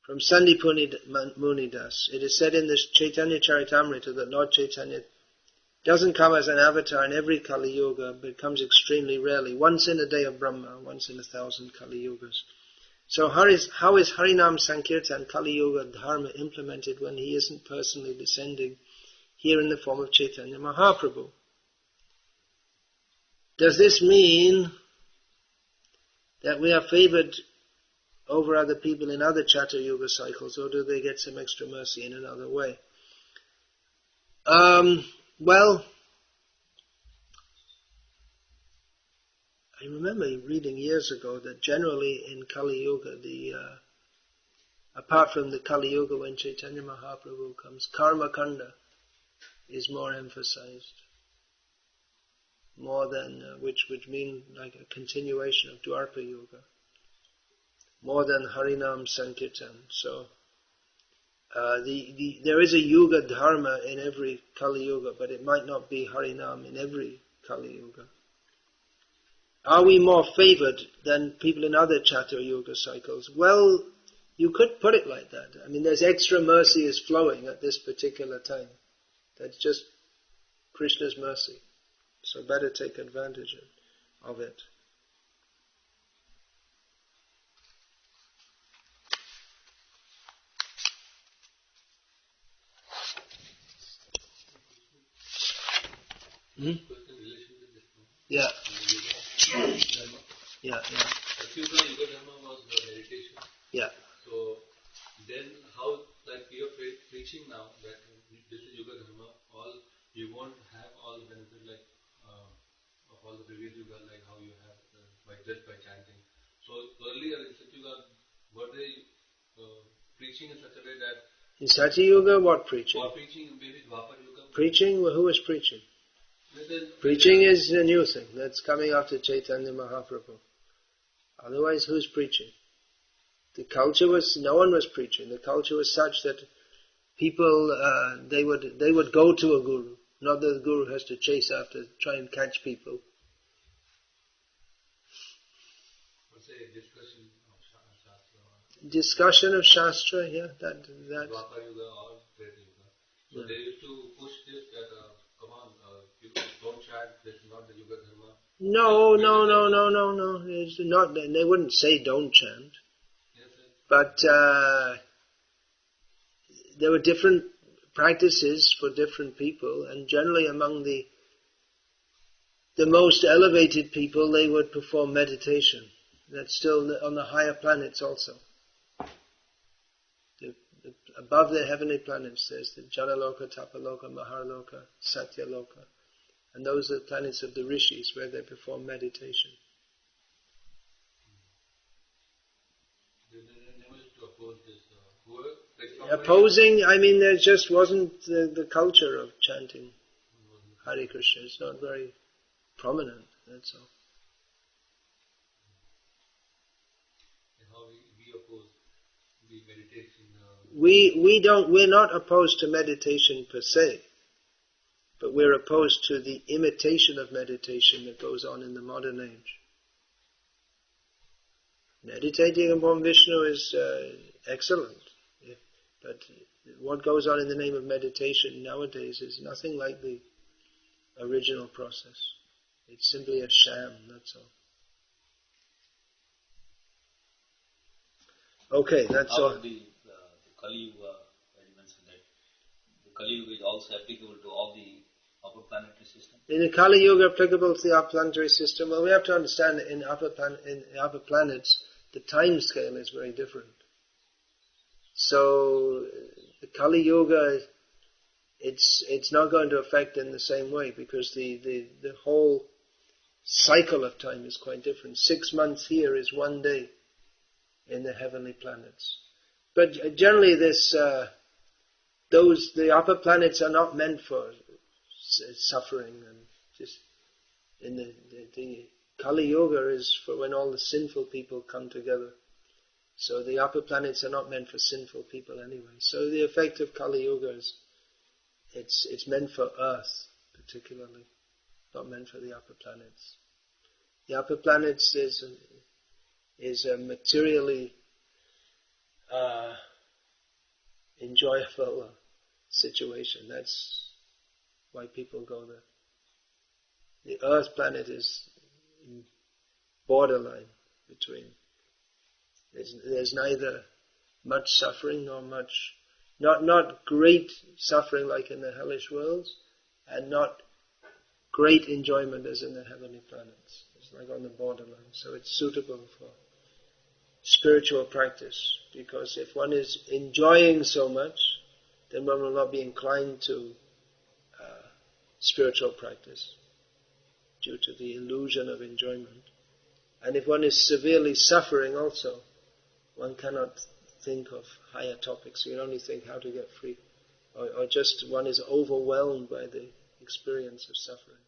from Sandipuni Munidas. It is said in the Chaitanya Charitamrita that Lord Chaitanya doesn't come as an avatar in every Kali Yuga, but comes extremely rarely. Once in a day of Brahma, once in 1,000 Kali Yugas. So how is Harinam Sankirtan Kali Yuga Dharma implemented when he isn't personally descending here in the form of Chaitanya Mahaprabhu? Does this mean that we are favored over other people in other Chatur Yuga cycles, or do they get some extra mercy in another way? Well, I remember reading years ago that generally in Kali Yuga, apart from the Kali Yuga when Chaitanya Mahaprabhu comes, Karma Kanda is more emphasized, more than which would mean like a continuation of Dwapara Yuga, more than Harinam Sankirtan. So there is a Yuga Dharma in every Kali Yuga, but it might not be Harinam in every Kali Yuga. Are we more favored than people in other Chatur Yuga cycles? Well, you could put it like that. I mean, there's extra mercy is flowing at this particular time. That's just Krishna's mercy. So better take advantage of it. Hmm? Yeah. Yeah. Yuga Dharma was the meditation. Yeah. So then how, like you're preaching now that this is Yuga Dharma, you won't have all the benefit like of all the previous Yuga, like how you have just by chanting. So earlier in Satyuga, were they preaching in such a way that in Satya Yuga, what preaching? Or preaching maybe Dwapara Yuga? Preaching? Well, who was preaching? Preaching is a new thing. That's coming after Chaitanya Mahaprabhu. Otherwise, who's preaching? The culture was, no one was preaching. The culture was such that people, they would go to a guru. Not that the guru has to chase after, try and catch people. Let's say discussion of Shastra. Discussion of Shastra, yeah, that. Dwapara Yuga or Treta Yuga. So they used to push this that, come on, you don't chant, this is not the Yuga Dharma. No. It's not. They wouldn't say don't chant. Yes, sir. But there were different practices for different people, and generally among the most elevated people, they would perform meditation. That's still on the higher planets also. Above the heavenly planets, there's the Janaloka, Tapaloka, Maharloka, Satyaloka. And those are the planets of the rishis where they perform meditation. They never used to oppose this. Opposing, I mean, there just wasn't the culture of chanting Hare Krishna. It's not very prominent, that's all. And how we oppose the meditation? We're not opposed to meditation per se, but we're opposed to the imitation of meditation that goes on in the modern age. Meditating upon Vishnu is excellent, but what goes on in the name of meditation nowadays is nothing like the original process. It's simply a sham, that's all. Okay, that's all. The Kali Yuga, you mentioned that the Kali Yuga is also applicable to all the upper planetary system. In the Kali Yuga applicable to the upper planetary system, well, we have to understand that in upper planets, the time scale is very different. So the Kali Yuga, it's not going to affect in the same way because the whole cycle of time is quite different. 6 months here is 1 day in the heavenly planets. But generally the upper planets are not meant for suffering, and just in the Kali Yuga is for when all the sinful people come together. So the upper planets are not meant for sinful people anyway. So the effect of Kali Yuga is it's meant for Earth particularly, not meant for the upper planets. The upper planets is a materially enjoyable situation. That's why people go there. The Earth planet is borderline between. There's neither much suffering nor much, not great suffering like in the hellish worlds, and not great enjoyment as in the heavenly planets. It's like on the borderline. So it's suitable for spiritual practice, because if one is enjoying so much, then one will not be inclined to spiritual practice due to the illusion of enjoyment. And if one is severely suffering also, one cannot think of higher topics. You can only think how to get free. Or just one is overwhelmed by the experience of suffering.